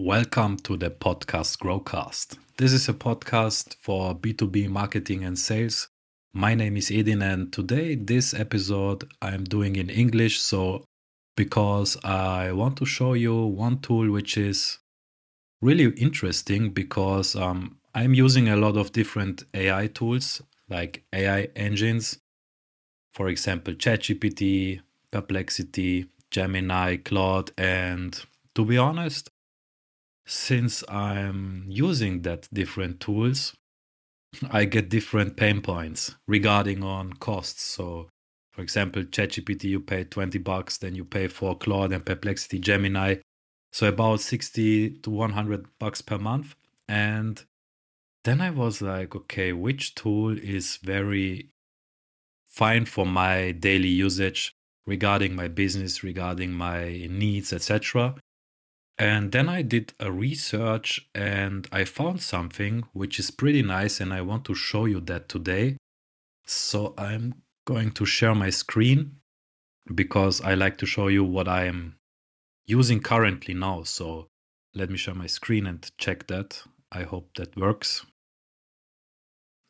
Welcome to the podcast Grokcast. This is a podcast for B2B marketing and sales. My name is Edin, and today, this episode, I'm doing in English. So, because I want to show you one tool which is really interesting because I'm using a lot of different AI tools like AI engines, for example, ChatGPT, Perplexity, Gemini, Claude, and to be honest, since I'm using that different tools, I get different pain points regarding on costs. So, for example, ChatGPT, you pay $20, then you pay for Claude and Perplexity, Gemini, so about 60 to $100 per month. And then I was like, okay, which tool is very fine for my daily usage regarding my business, regarding my needs, etc. And then I did a research and I found something which is pretty nice, and I want to show you that today. So I'm going to share my screen because I like to show you what I am using currently now. So let me share my screen and check that. I hope that works.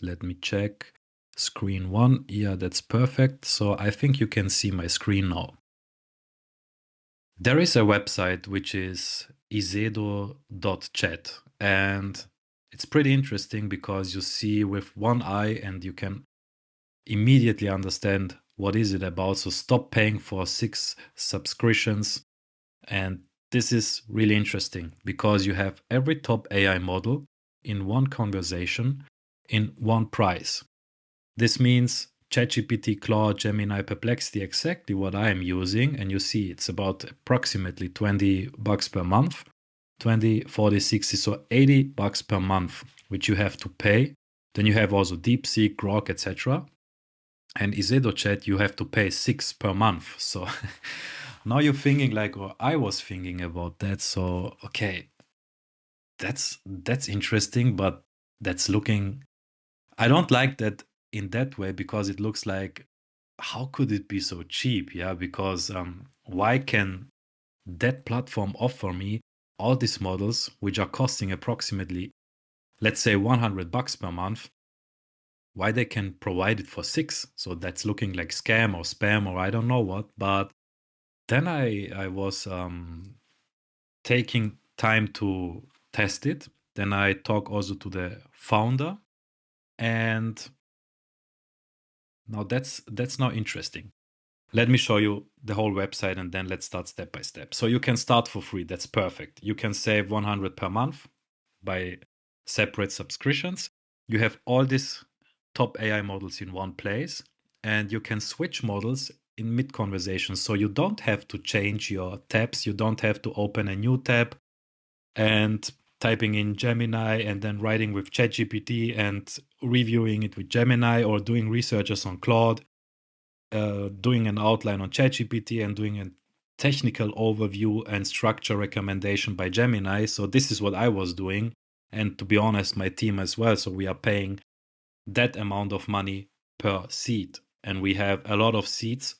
Let me check. Screen one. Yeah, that's perfect. So I think you can see my screen now. There is a website which is izzedo.chat, and it's pretty interesting because you see with one eye and you can immediately understand what is it about. So stop paying for 6 subscriptions. And this is really interesting because you have every top AI model in one conversation in one price. This means ChatGPT, Claude, Gemini, Perplexity, exactly what I am using. And you see it's about approximately $20 per month, 20, 40, 60, so $80 per month, which you have to pay. Then you have also DeepSeek, Grok, etc. And izzedo.chat, you have to pay 6 per month. So now you're thinking like, or I was thinking about that. So, okay, that's interesting, but that's looking, I don't like that in that way because it looks like, how could it be so cheap? Yeah, because why can that platform offer me all these models which are costing approximately, let's say, $100 per month? Why they can provide it for 6? So that's looking like scam or spam or I don't know what. But then I was taking time to test it. Then I talk also to the founder, and now that's now interesting. Let me show you the whole website and then let's start step by step. So you can start for free. That's perfect. You can save 100 per month by separate subscriptions. You have all these top AI models in one place, and you can switch models in mid conversation. So you don't have to change your tabs. You don't have to open a new tab and typing in Gemini and then writing with ChatGPT and reviewing it with Gemini, or doing researches on Claude, doing an outline on ChatGPT and doing a technical overview and structure recommendation by Gemini. So this is what I was doing. And to be honest, my team as well. So we are paying that amount of money per seat. And we have a lot of seats.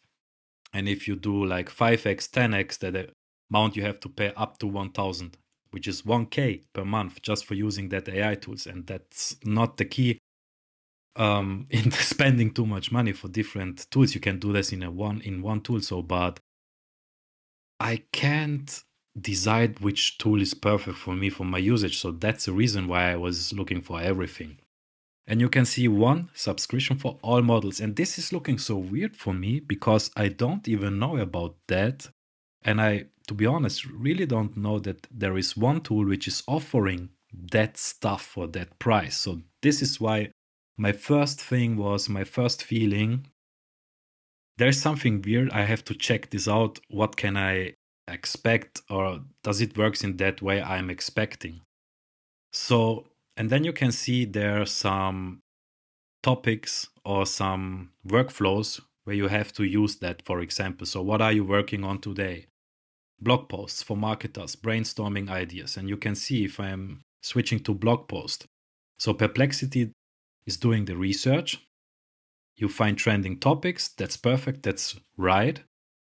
And if you do like 5x, 10x, that amount you have to pay up to 1,000, which is 1K per month just for using that AI tools. And that's not the key. In spending too much money for different tools. You can do this in one tool. So, but I can't decide which tool is perfect for me for my usage. So that's the reason why I was looking for everything. And you can see one subscription for all models. And this is looking so weird for me because I don't even know about that. And I, to be honest, really don't know that there is one tool which is offering that stuff for that price. So this is why my first feeling, there's something weird. I have to check this out. What can I expect, or does it works in that way I'm expecting? So, and then you can see there are some topics or some workflows where you have to use that, for example. So what are you working on today? Blog posts for marketers, brainstorming ideas. And you can see if I'm switching to blog post. So Perplexity is doing the research. You find trending topics. That's perfect. That's right.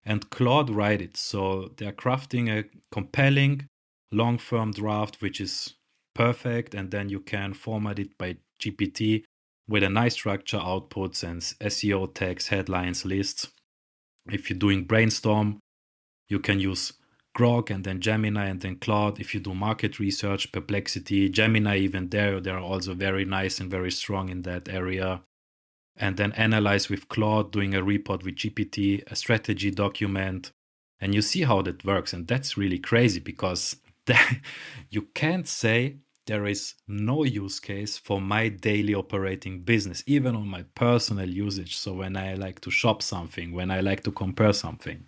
And Claude write it. So they're crafting a compelling, long form draft, which is perfect, and then you can format it by GPT with a nice structure, outputs, and SEO tags, headlines, lists. If you're doing brainstorm, you can use Grok and then Gemini and then Claude. If you do market research, Perplexity, Gemini, even they're also very nice and very strong in that area. And then analyze with Claude, doing a report with GPT, a strategy document, and you see how that works. And that's really crazy because you can't say there is no use case for my daily operating business, even on my personal usage. So when I like to shop something, when I like to compare something.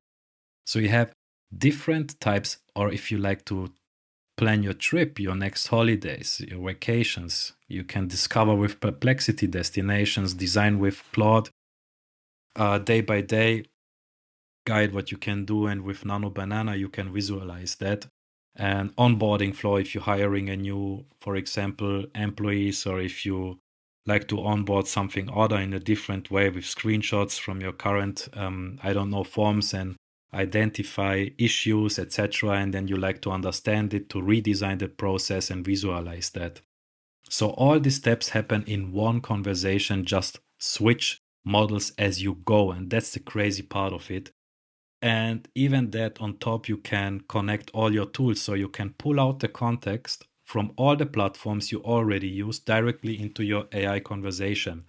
So you have different types, or if you like to plan your trip, your next holidays, your vacations, you can discover with Perplexity destinations, design with Claude, day by day guide what you can do, and with Nano Banana you can visualize that. And onboarding flow, if you're hiring a new, for example, employees, or if you like to onboard something other in a different way with screenshots from your current, I don't know, forms, and identify issues, etc. And then you like to understand it, to redesign the process and visualize that. So all these steps happen in one conversation, just switch models as you go. And that's the crazy part of it. And even that on top, you can connect all your tools. So you can pull out the context from all the platforms you already use directly into your AI conversation,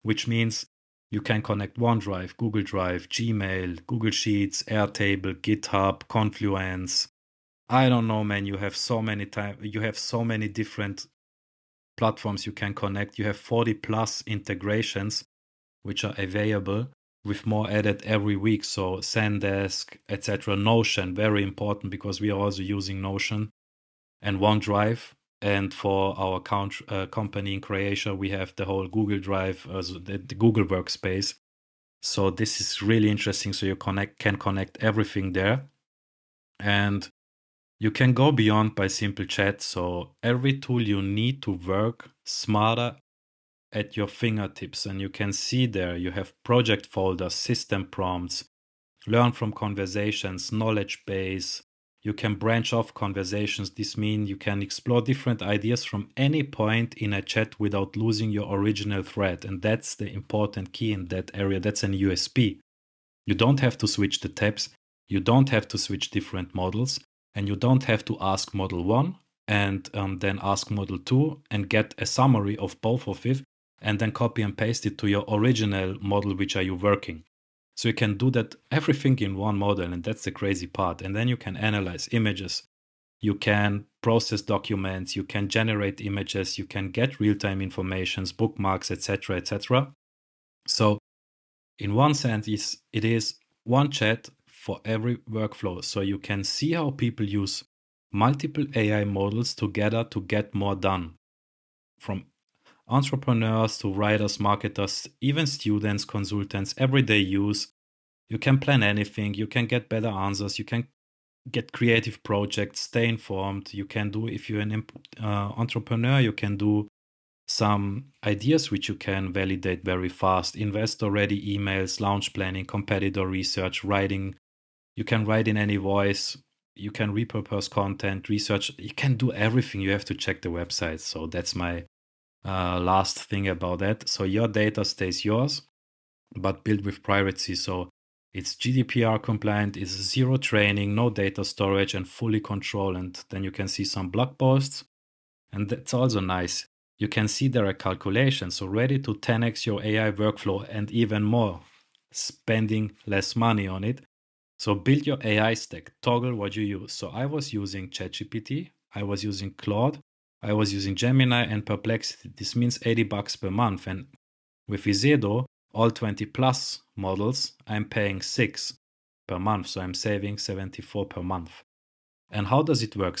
which means you can connect OneDrive, Google Drive, Gmail, Google Sheets, Airtable, GitHub, Confluence. I don't know, man. You have so many different platforms you can connect. You have 40 plus integrations which are available, with more added every week. So Zendesk, etc. Notion, very important because we are also using Notion and OneDrive. And for our company in Croatia, we have the whole Google Drive, the Google Workspace. So this is really interesting. So you can connect everything there. And you can go beyond by simple chat. So every tool you need to work smarter at your fingertips. And you can see there you have project folders, system prompts, learn from conversations, knowledge base. You can branch off conversations. This means you can explore different ideas from any point in a chat without losing your original thread. And that's the important key in that area. That's an USP. You don't have to switch the tabs. You don't have to switch different models. And you don't have to ask model 1 and then ask model 2 and get a summary of both of it and then copy and paste it to your original model, which are you working. So you can do that everything in one model, and that's the crazy part. And then you can analyze images. You can process documents, you can generate images, you can get real-time informations, bookmarks, etc., etc. So in one sense, it is one chat for every workflow. So you can see how people use multiple AI models together to get more done. From entrepreneurs to writers, marketers, even students, consultants, everyday use. You can plan anything. You can get better answers. You can get creative projects, stay informed. You can do, if you're an entrepreneur, you can do some ideas which you can validate very fast. Investor ready emails, launch planning, competitor research, writing. You can write in any voice. You can repurpose content, research. You can do everything. You have to check the website. So that's my last thing about that. So your data stays yours, but built with privacy. So it's GDPR compliant, it's zero training, no data storage, and fully control. And then you can see some blog posts. And that's also nice. You can see there are calculations. So ready to 10x your AI workflow and even more, spending less money on it. So build your AI stack, toggle what you use. So I was using ChatGPT, I was using Claude, I was using Gemini and Perplexity. This means $80 per month. And with Izzedo, all 20 plus models, I'm paying 6 per month. So I'm saving 74 per month. And how does it work?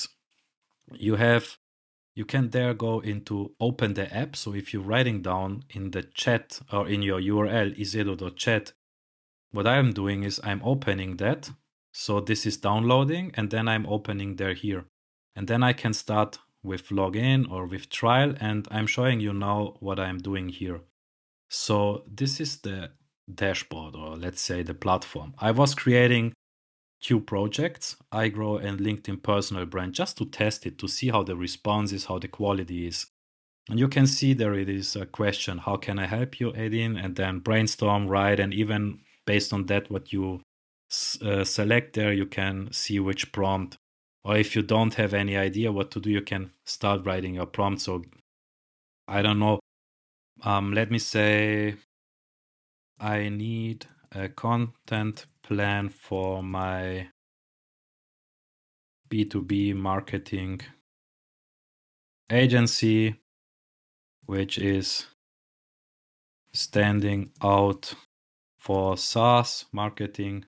You can there go into open the app. So if you're writing down in the chat or in your URL, izzedo.chat, what I'm doing is I'm opening that. So this is downloading, and then I'm opening there here. And then I can start with login or with trial, and I'm showing you now what I'm doing here. So this is the dashboard, or let's say the platform. I was creating two projects, iGrow and LinkedIn Personal Brand, just to test it, to see how the response is, how the quality is. And you can see there it is a question, how can I help you, Edin? And then brainstorm, write, and even based on that, what you select there, you can see which prompt. Or if you don't have any idea what to do, you can start writing your prompt. So I don't know. Let me say I need a content plan for my B2B marketing agency, which is standing out for SaaS marketing.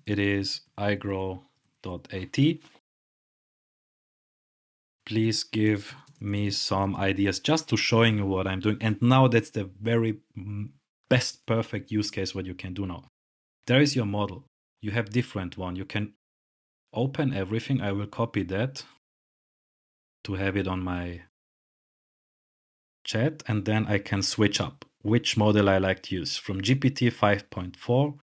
It is igrow.at. Please give me some ideas just to showing you what I'm doing. And now that's the very best perfect use case what you can do now. There is your model. You have different one. You can open everything. I will copy that to have it on my chat, and then I can switch up which model I like to use, from GPT 5.4,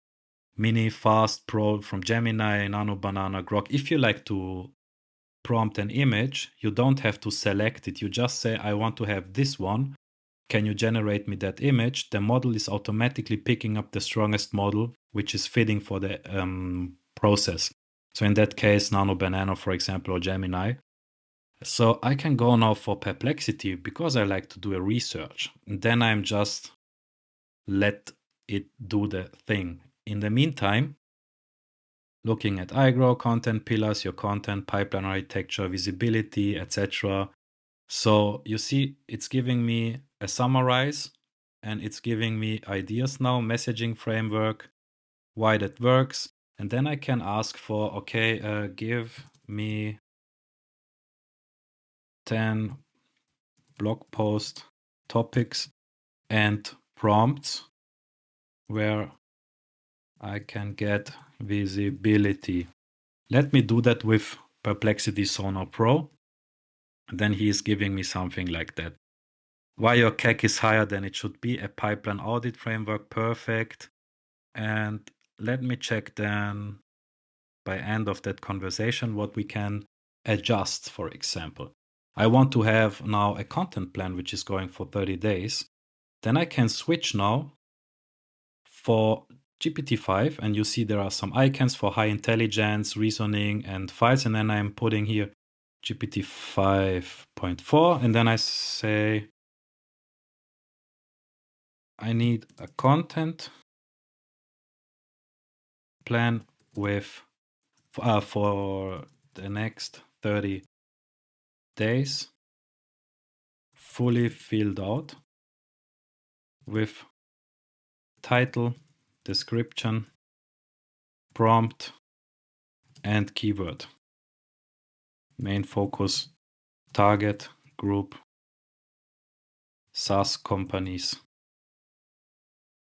Mini, Fast, Pro, from Gemini, Nano, Banana, Grok. If you like to prompt an image, you don't have to select it. You just say, I want to have this one. Can you generate me that image? The model is automatically picking up the strongest model, which is fitting for the process. So in that case, Nano, Banana, for example, or Gemini. So I can go now for Perplexity because I like to do a research. And then I'm just let it do the thing. In the meantime, looking at iGrow, content pillars, your content, pipeline architecture, visibility, etc. So you see, it's giving me a summarize and it's giving me ideas now, messaging framework, why that works. And then I can ask for, okay, give me 10 blog post topics and prompts where I can get visibility. Let me do that with Perplexity Sonar Pro. Then he is giving me something like that. Why your CAC is higher than it should be, a pipeline audit framework, perfect. And let me check then by end of that conversation what we can adjust, for example. I want to have now a content plan which is going for 30 days. Then I can switch now for GPT-5, and you see there are some icons for high intelligence, reasoning, and files. And then I'm putting here GPT 5.4, and then I say I need a content plan with for the next 30 days, fully filled out with title, description, prompt, and keyword. Main focus, target group, SaaS companies.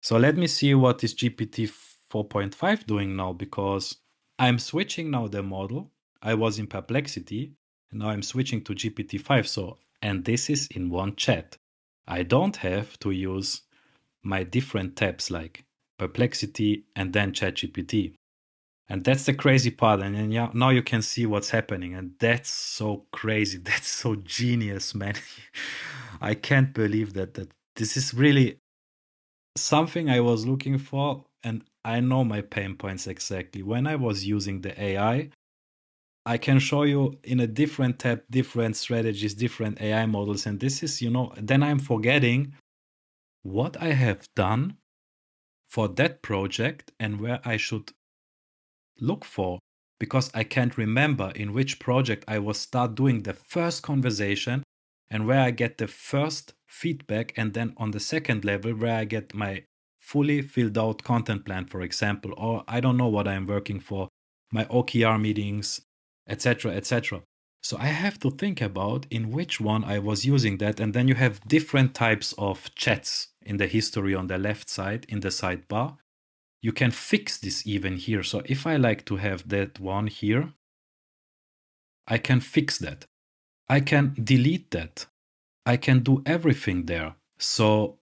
So let me see what is GPT 4.5 doing now, because I'm switching now the model. I was in Perplexity, and now I'm switching to GPT-5. So, and this is in one chat. I don't have to use my different tabs like Perplexity and then ChatGPT. And that's the crazy part. And then now you can see what's happening. And that's so crazy. That's so genius, man. I can't believe that this is really something I was looking for. And I know my pain points exactly. When I was using the AI, I can show you in a different tab, different strategies, different AI models. And this is, then I'm forgetting what I have done for that project and where I should look for, because I can't remember in which project I was start doing the first conversation and where I get the first feedback, and then on the second level where I get my fully filled out content plan, for example, or I don't know what I'm working for, my OKR meetings, etc., etc. So I have to think about in which one I was using that, and then you have different types of chats in the history on the left side in the sidebar. You can fix this even here. So if I like to have that one here, I can fix that. I can delete that. I can do everything there. So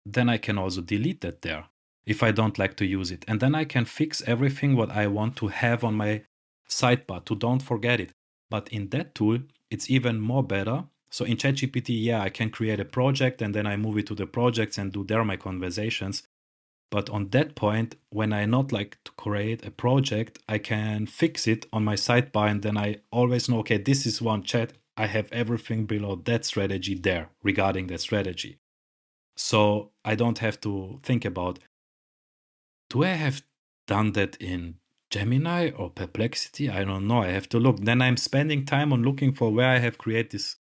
then I can also delete that there. if I don't like to use it. And then I can fix everything what I want to have on my sidebar to don't forget it. But in that tool, it's even more better. So in ChatGPT, yeah, I can create a project and then I move it to the projects and do there my conversations. But on that point, when I not like to create a project, I can fix it on my sidebar and then I always know, okay, this is one chat. I have everything below that strategy there regarding that strategy. So I don't have to think about, do I have done that in Gemini or Perplexity? I don't know. I have to look. Then I'm spending time on looking for where I have created this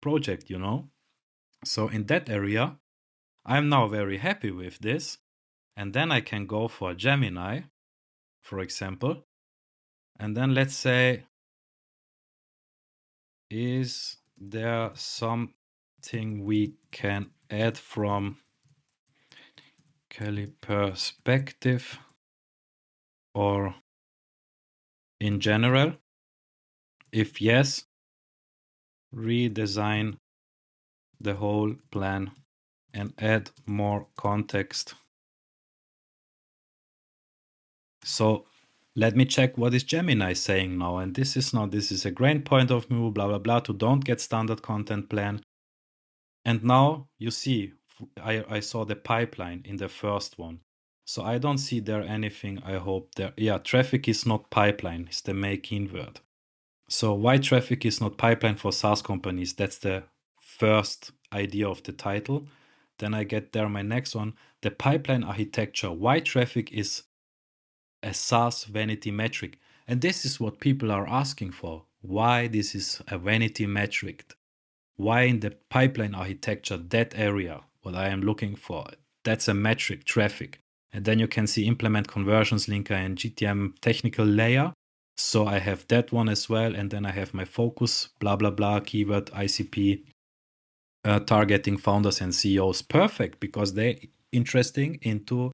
project, you know? So in that area, I'm now very happy with this. And then I can go for Gemini, for example. And then let's say, is there something we can add from Kelly perspective or in general? If yes, redesign the whole plan and add more context. So let me check what is Gemini saying now. And this is a great point of view, blah, blah, blah, to don't get standard content plan. And now you see, I saw the pipeline in the first one. So I don't see there anything, I hope there. Yeah, traffic is not pipeline, it's the main keyword. So why traffic is not pipeline for SaaS companies? That's the first idea of the title. Then I get there my next one, the pipeline architecture. Why traffic is a SaaS vanity metric. And this is what people are asking for. Why this is a vanity metric? Why in the pipeline architecture, that area, what I am looking for, that's a metric, traffic. And then you can see implement conversions linker and GTM technical layer. So I have that one as well. And then I have my focus, blah, blah, blah, keyword, ICP, targeting founders and CEOs. Perfect, because they're interesting into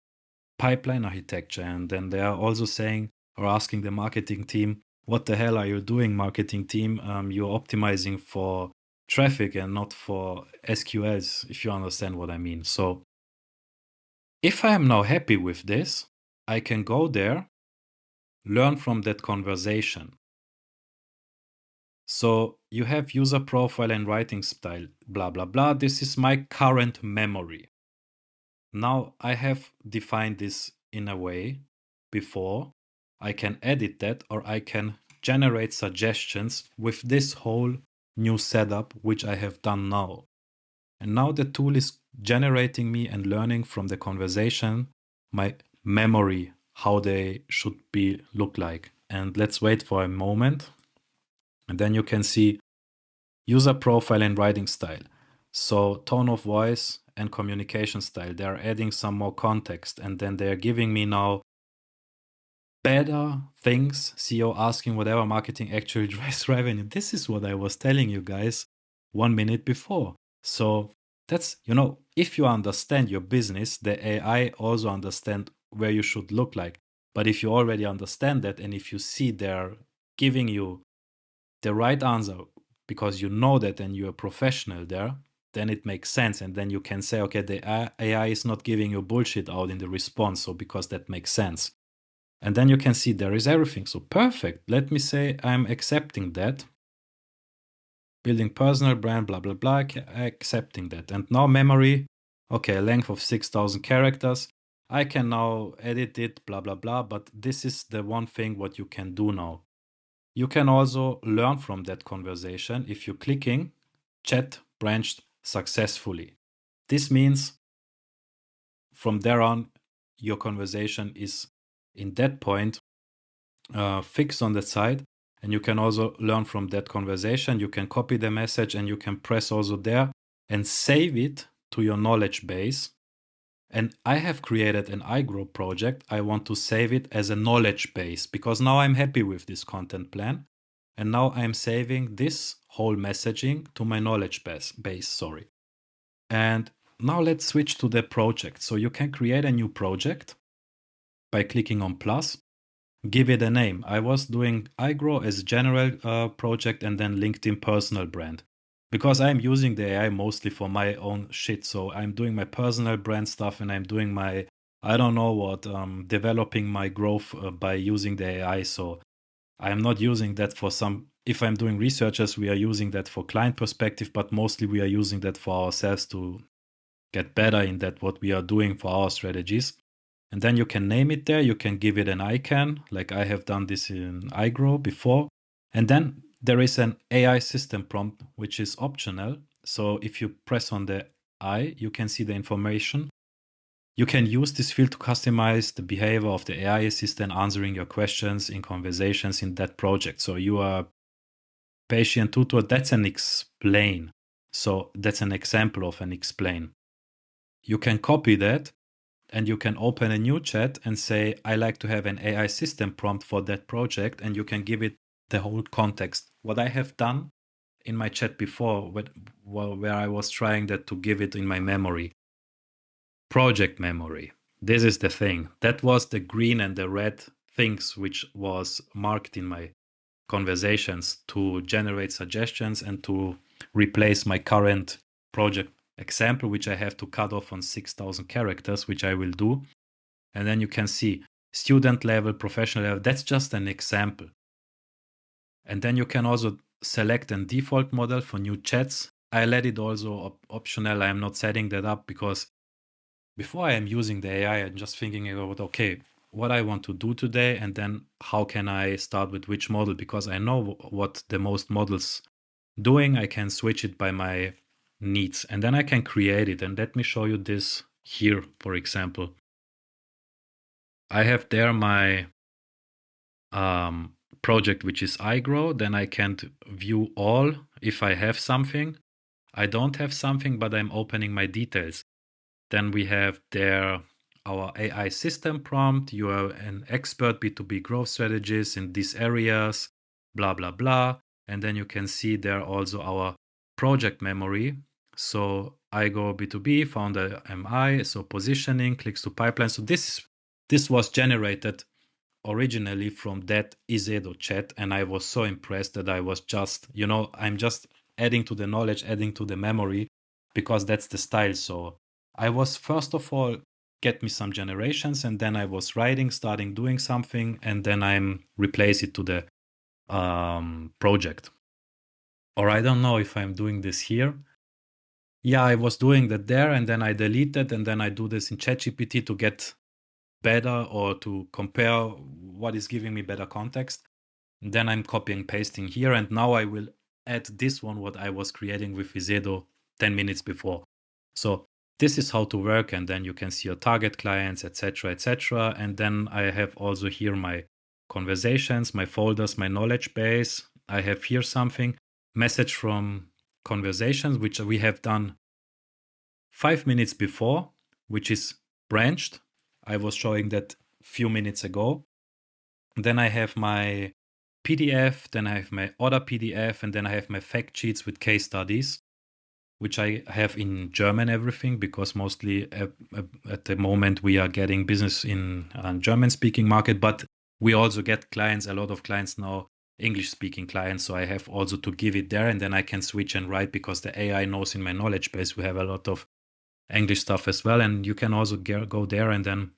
pipeline architecture. And then they are also saying or asking the marketing team, what the hell are you doing, marketing team? You're optimizing for traffic and not for SQLs, if you understand what I mean. So if I am now happy with this, I can go there, learn from that conversation. So you have user profile and writing style, blah, blah, blah. This is my current memory. Now I have defined this in a way before. I can edit that or I can generate suggestions with this whole new setup, which I have done now. And now the tool is generating me and learning from the conversation, my memory, how they should be look like. And let's wait for a moment. And then you can see user profile and writing style. So tone of voice and communication style. They're adding some more context. And then they're giving me now better things. CEO asking whatever marketing actually drives revenue. This is what I was telling you guys 1 minute before. So that's, if you understand your business, the AI also understand where you should look like. But if you already understand that, and if you see they're giving you the right answer because you know that and you're a professional there, then it makes sense. And then you can say, okay, the AI is not giving you bullshit out in the response. So because that makes sense. And then you can see there is everything. So perfect. Let me say I'm accepting that. Building personal brand, blah, blah, blah, accepting that. And now memory, okay, length of 6,000 characters. I can now edit it, blah, blah, blah. But this is the one thing what you can do now. You can also learn from that conversation if you're clicking chat branched successfully. This means from there on, your conversation is in that point fixed on the side. And you can also learn from that conversation. You can copy the message and you can press also there and save it to your knowledge base. And I have created an iGrow project. I want to save it as a knowledge base because now I'm happy with this content plan. And now I'm saving this whole messaging to my knowledge base. And now let's switch to the project. So you can create a new project by clicking on plus, give it a name. I was doing iGrow as a general project and then LinkedIn personal brand. because I'm using the AI mostly for my own shit. So I'm doing my personal brand stuff and I'm doing my, I don't know what, developing my growth by using the AI. So I'm not using that for some, if I'm doing researches, we are using that for client perspective, but mostly we are using that for ourselves to get better in that what we are doing for our strategies. And then you can name it there. You can give it an icon, like I have done this in iGrow before. And then there is an AI system prompt, which is optional. So if you press on the I, you can see the information. You can use this field to customize the behavior of the AI assistant answering your questions in conversations in that project. So you are patient tutor, that's an explain. So that's an example of an explain. You can copy that and you can open a new chat and say, I like to have an AI system prompt for that project, and you can give it the whole context. What I have done in my chat before, where I was trying that to give it in my memory, project memory. This is the thing. That was the green and the red things which was marked in my conversations to generate suggestions and to replace my current project example, which I have to cut off on 6,000 characters, which I will do. And then you can see student level, professional level. That's just an example. And then you can also select a default model for new chats. I let it also optional. I'm not setting that up because before I am using the AI, I'm just thinking about, okay, what I want to do today, and then how can I start with which model? Because I know what the most models doing. I can switch it by my needs, and then I can create it. And let me show you this here, for example. I have there my project, which is iGrow. Then I can view all if I have something. I don't have something, but I'm opening my details. Then we have there our AI system prompt. You are an expert B2B growth strategist in these areas, blah, blah, blah. And then you can see there also our project memory. So I go B2B, founder MI, so positioning, clicks to pipeline. So this was generated originally from that izzedo.chat, and I was so impressed that I was just, I'm just adding to the knowledge, adding to the memory, because that's the style. So I was first of all get me some generations, and then I was writing, starting doing something, and then I'm replace it to the project. Or I don't know if I'm doing this here. Yeah, I was doing that there, and then I delete that, and then I do this in ChatGPT to get better or to compare what is giving me better context. And then I'm copying pasting here, and now I will add this one what I was creating with Izzedo 10 minutes before. So this is how to work, and then you can see your target clients, etc., etc. And then I have also here my conversations, my folders, my knowledge base. I have here something, message from conversations, which we have done 5 minutes before, which is branched. I was showing that few minutes ago. Then I have my PDF, then I have my other PDF, and then I have my fact sheets with case studies, which I have in German everything, because mostly at the moment we are getting business in German-speaking market, but we also get clients, a lot of clients now, English-speaking clients, so I have also to give it there, and then I can switch and write, because the AI knows in my knowledge base we have a lot of English stuff as well, and you can also go there, and then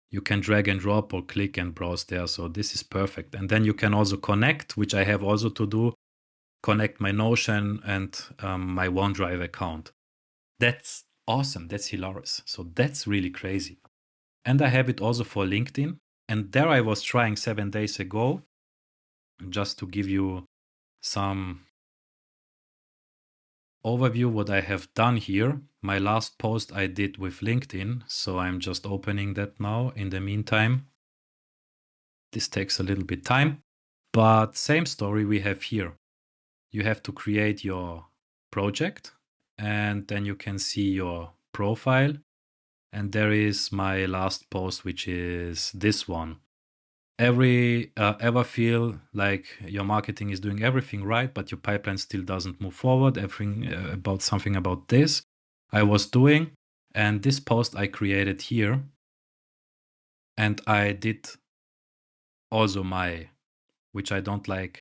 you can drag and drop or click and browse there. So this is perfect. And then you can also connect, which I have also to do, connect my Notion and my OneDrive account. That's awesome. That's hilarious. So that's really crazy. And I have it also for LinkedIn. And there I was trying 7 days ago, just to give you some overview what I have done here. My last post I did with LinkedIn. So I'm just opening that now in the meantime. This takes a little bit time, but same story we have here. You have to create your project, and then you can see your profile. And there is my last post, which is this one. Ever feel like your marketing is doing everything right, but your pipeline still doesn't move forward? Everything about something about this I was doing. And this post I created here. And I did also which I don't like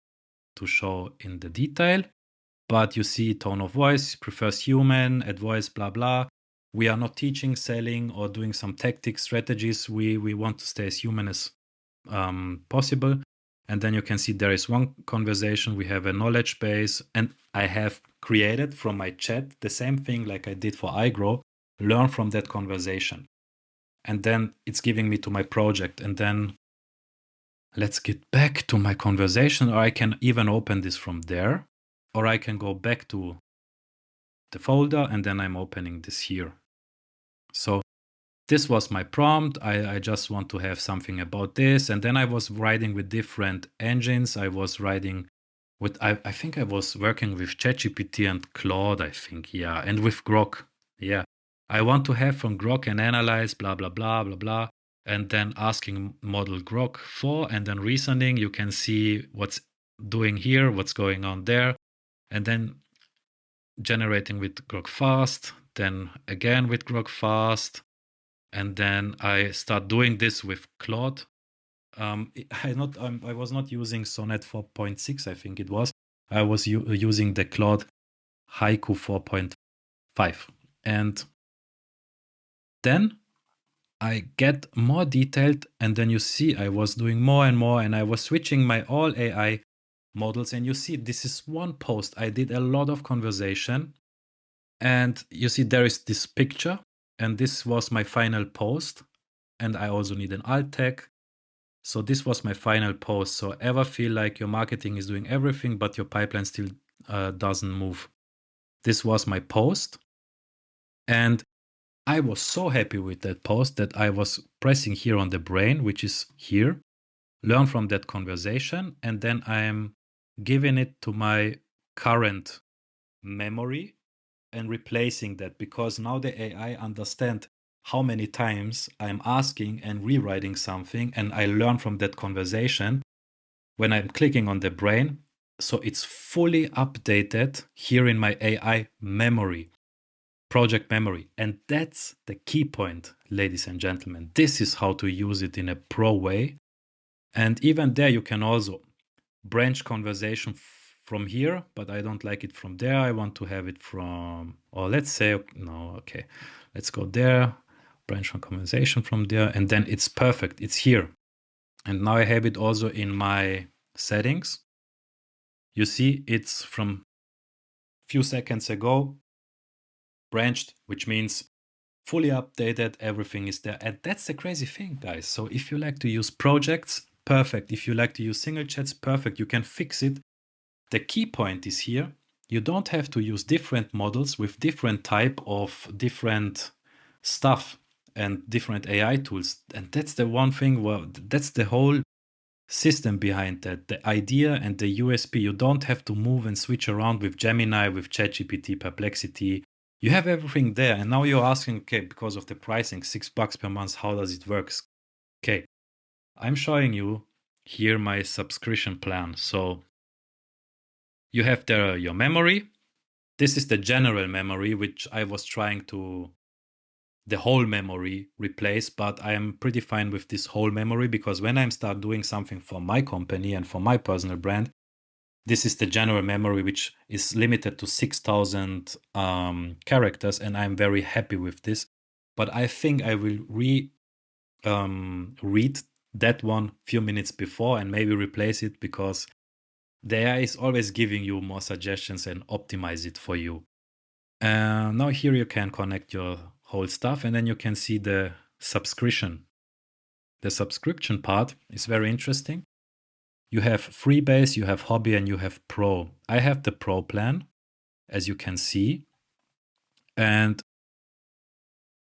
to show in the detail. but you see tone of voice, prefers human, at voice, blah, blah. We are not teaching, selling, or doing some tactic strategies. We want to stay as human as possible. And then you can see there is one conversation. We have a knowledge base, and I have created from my chat the same thing like I did for iGrow, learn from that conversation. And then it's giving me to my project. And then let's get back to my conversation, or I can even open this from there, or I can go back to the folder and then I'm opening this here. So this was my prompt. I just want to have something about this. And then I was writing with different engines. I was writing with, I think I was working with ChatGPT and Claude, I think, yeah, and with Grok. Yeah. I want to have from Grok and analyze, blah, blah, blah, blah, blah. And then asking model Grok for, and then reasoning, you can see what's doing here, what's going on there. And then generating with Grok fast, then again with Grok fast. And then I start doing this with Claude. I was not using Sonnet 4.6, I think it was. I was using the Claude Haiku 4.5. And then I get more detailed, and then you see I was doing more and more, and I was switching my all AI models. And you see, this is one post. I did a lot of conversation, and you see there is this picture, and this was my final post. And I also need an alt tag. So this was my final post. So ever feel like your marketing is doing everything, but your pipeline still doesn't move. This was my post. And I was so happy with that post that I was pressing here on the brain, which is here, learn from that conversation. And then I'm giving it to my current memory and replacing that, because now the AI understand how many times I'm asking and rewriting something, and I learn from that conversation when I'm clicking on the brain. So it's fully updated here in my AI memory, project memory. And that's the key point, ladies and gentlemen. This is how to use it in a pro way. And even there, you can also branch conversation from here, but I don't like it from there. I want to have it from, or let's say, no, okay, let's go there, branch from conversation from there, and then it's perfect. It's here. And now I have it also in my settings. You see, it's from few seconds ago, branched, which means fully updated, everything is there. And that's the crazy thing, guys. So if you like to use projects, perfect. If you like to use single chats, perfect. You can fix it. The key point is here, you don't have to use different models with different type of different stuff and different AI tools. And that's the one thing, well, that's the whole system behind that, the idea and the USP. You don't have to move and switch around with Gemini, with ChatGPT, Perplexity. You have everything there. And now you're asking, okay, because of the pricing, $6 per month, how does it work? Okay, I'm showing you here my subscription plan. So you have there your memory. This is the general memory, which I was trying to the whole memory replace, but I am pretty fine with this whole memory, because when I start doing something for my company and for my personal brand, this is the general memory, which is limited to 6,000 characters, and I'm very happy with this. But I think I will read that one few minutes before and maybe replace it, because the AI is always giving you more suggestions and optimize it for you. Now here you can connect your whole stuff, and then you can see the subscription. The subscription part is very interesting. You have Freebase, you have Hobby, and you have Pro. I have the Pro plan, as you can see. And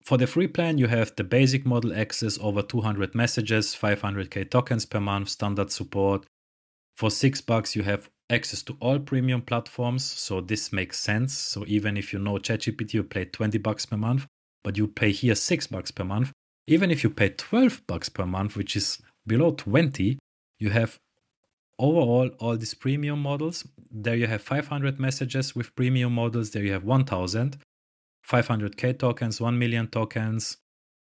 for the free plan, you have the basic model access, over 200 messages, 500k tokens per month, standard support. For $6, you have access to all premium platforms. So this makes sense. So even if you know ChatGPT, you pay $20 per month, but you pay here $6 per month. Even if you pay $12 per month, which is below 20, you have overall all these premium models. There you have 500 messages with premium models. There you have 1,000, 500k tokens, 1 million tokens,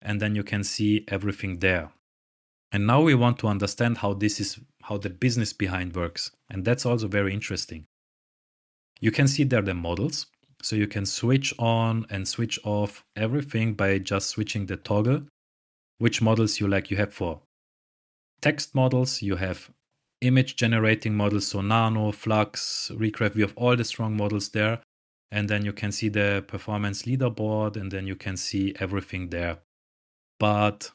and then you can see everything there. And now we want to understand how the business behind works. And that's also very interesting. You can see there the models. So you can switch on and switch off everything by just switching the toggle. Which models you like. You have for text models, you have image generating models, so Nano, Flux, Recraft, we have all the strong models there. And then you can see the performance leaderboard, and then you can see everything there. But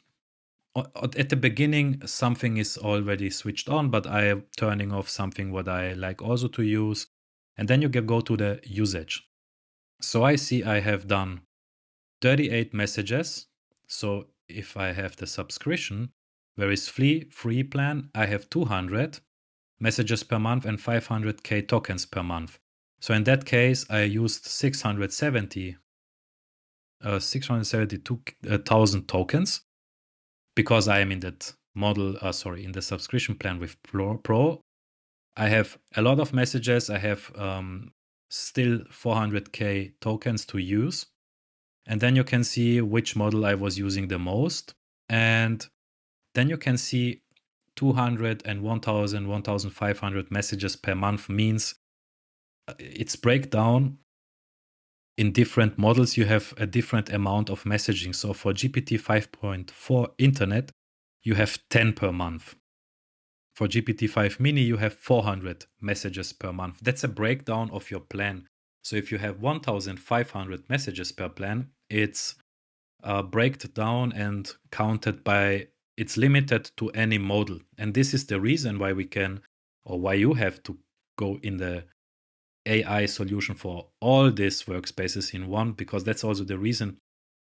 at the beginning, something is already switched on, but I am turning off something what I like also to use. And then you can go to the usage. So I see I have done 38 messages. So if I have the subscription, where is free plan, I have 200 messages per month and 500k tokens per month. So in that case, I used 672,000 tokens because I am in that model, in the subscription plan with Pro. I have a lot of messages. I have still 400k tokens to use. And then you can see which model I was using the most. And then you can see 200 and 1000, 1500 messages per month means it's breakdown in different models. You have a different amount of messaging. So for GPT 5.4 internet, you have 10 per month. For GPT-5 mini, you have 400 messages per month. That's a breakdown of your plan. So if you have 1,500 messages per plan, it's breaked down and counted by, it's limited to any model. And this is the reason why we can, or why you have to go in the AI solution for all these workspaces in one, because that's also the reason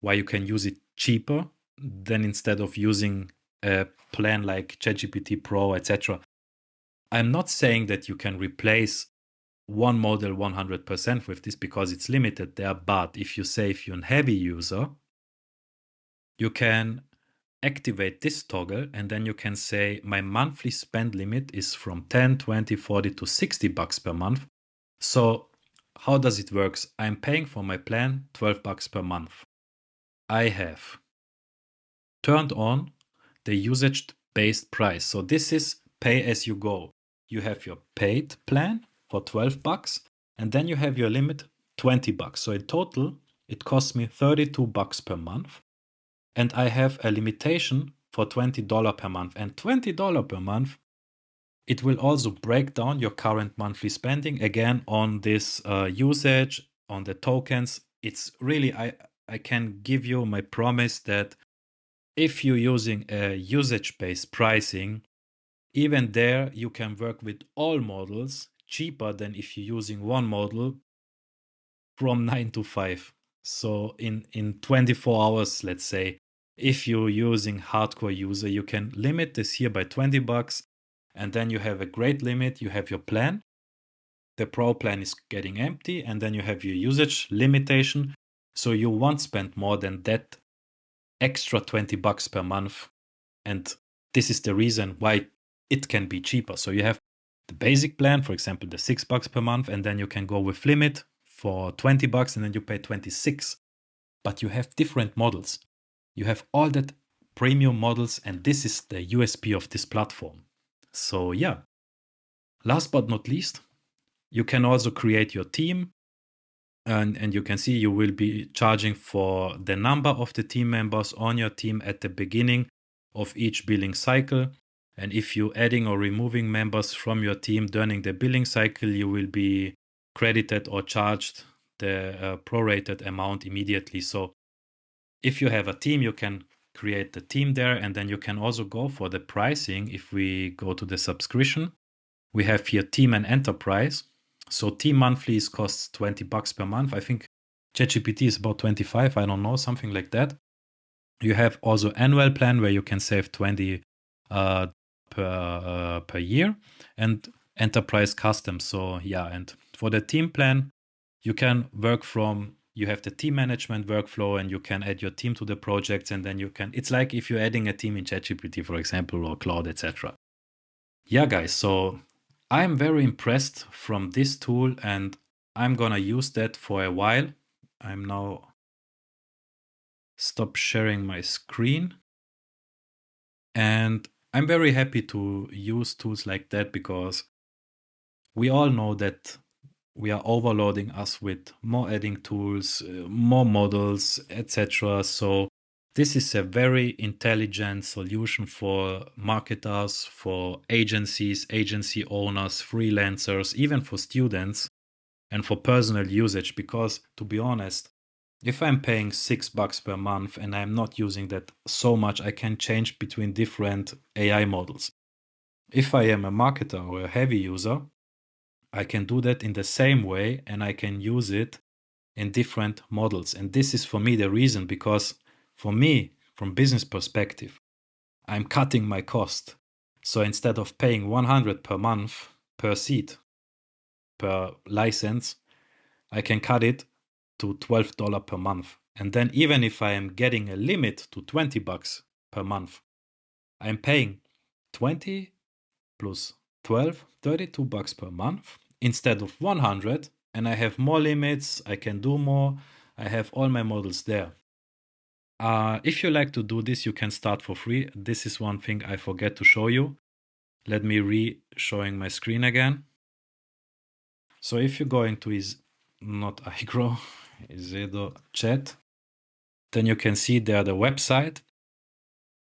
why you can use it cheaper than instead of using a plan like ChatGPT Pro, etc. I'm not saying that you can replace one model 100% with this because it's limited there, but if you're a heavy user, you can activate this toggle and then you can say my monthly spend limit is from 10, 20, 40 to $60 per month. So how does it work? I'm paying for my plan $12 per month. I have turned on the usage-based price. So this is pay as you go. You have your paid plan for $12 and then you have your limit $20. So in total, it costs me $32 per month. And I have a limitation for $20 per month. And $20 per month, it will also break down your current monthly spending again on this usage, on the tokens. It's really, I can give you my promise that if you're using a usage-based pricing, even there you can work with all models cheaper than if you're using one model from 9 to 5. So in 24 hours, let's say, if you're using hardcore user, you can limit this here by $20 and then you have a great limit. You have your plan. The pro plan is getting empty and then you have your usage limitation. So you won't spend more than that extra $20 per month. And this is the reason why it can be cheaper. So you have the basic plan, for example, the $6 per month, and then you can go with limit for $20 and then you pay 26. But you have different models. You have all that premium models, and this is the USP of this platform. So yeah, last but not least, you can also create your team. And you can see you will be charging for the number of the team members on your team at the beginning of each billing cycle. And if you're adding or removing members from your team during the billing cycle, you will be credited or charged the prorated amount immediately. So if you have a team, you can create the team there, and then you can also go for the pricing. If we go to the subscription, we have here team and enterprise. So team monthlies costs $20 per month. I think ChatGPT is about 25. I don't know, something like that. You have also annual plan where you can save 20 per year, and enterprise custom. So yeah, and for the team plan, you can work from, you have the team management workflow and you can add your team to the projects, and then you can, it's like if you're adding a team in ChatGPT, for example, or Claude, etc. Yeah, guys, so I'm very impressed from this tool and I'm gonna use that for a while. I'm now stop sharing my screen. And I'm very happy to use tools like that because we all know that we are overloading us with more adding tools, more models, etc. So this is a very intelligent solution for marketers, for agencies, agency owners, freelancers, even for students and for personal usage. Because to be honest, if I'm paying $6 per month and I'm not using that so much, I can change between different AI models. If I am a marketer or a heavy user, I can do that in the same way and I can use it in different models. And this is for me the reason, because for me, from business perspective, I'm cutting my cost. So instead of paying 100 per month per seat, per license, I can cut it to $12 per month. And then even if I am getting a limit to $20 per month, I'm paying 20 plus 12, $32 per month instead of 100, and I have more limits, I can do more, I have all my models there. If you like to do this, you can start for free. This is one thing I forget to show you. Let me showing my screen again. So if you go into not iGrow, izzedo.chat, then you can see there the website.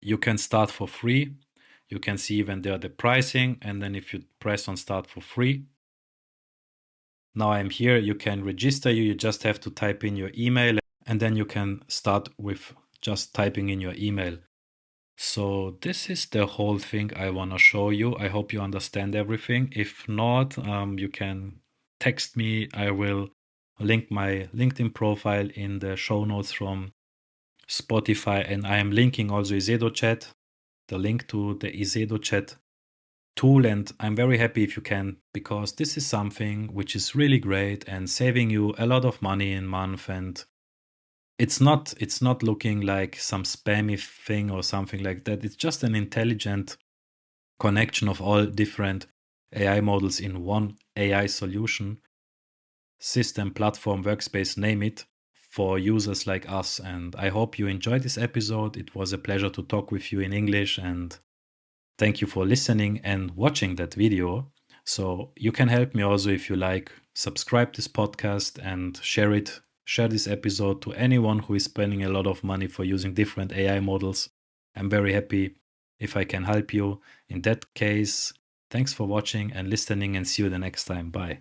You can start for free. You can see even there the pricing. And then if you press on start for free, now I'm here, you can register you just have to type in your email and then you can start with just typing in your email. So this is the whole thing I want to show you. I hope you understand everything. If not, you can text me. I will link my LinkedIn profile in the show notes from Spotify, and I am linking also izzedo.chat, the link to the izzedo.chat tool, and I'm very happy if you can, because this is something which is really great and saving you a lot of money in month. And it's not looking like some spammy thing or something like that. It's just an intelligent connection of all different AI models in one AI solution, system, platform, workspace, name it, for users like us. And I hope you enjoyed this episode. It was a pleasure to talk with you in English, and thank you for listening and watching that video. So you can help me also if you like, subscribe this podcast and share it. Share this episode to anyone who is spending a lot of money for using different AI models. I'm very happy if I can help you. In that case, thanks for watching and listening, and see you the next time. Bye.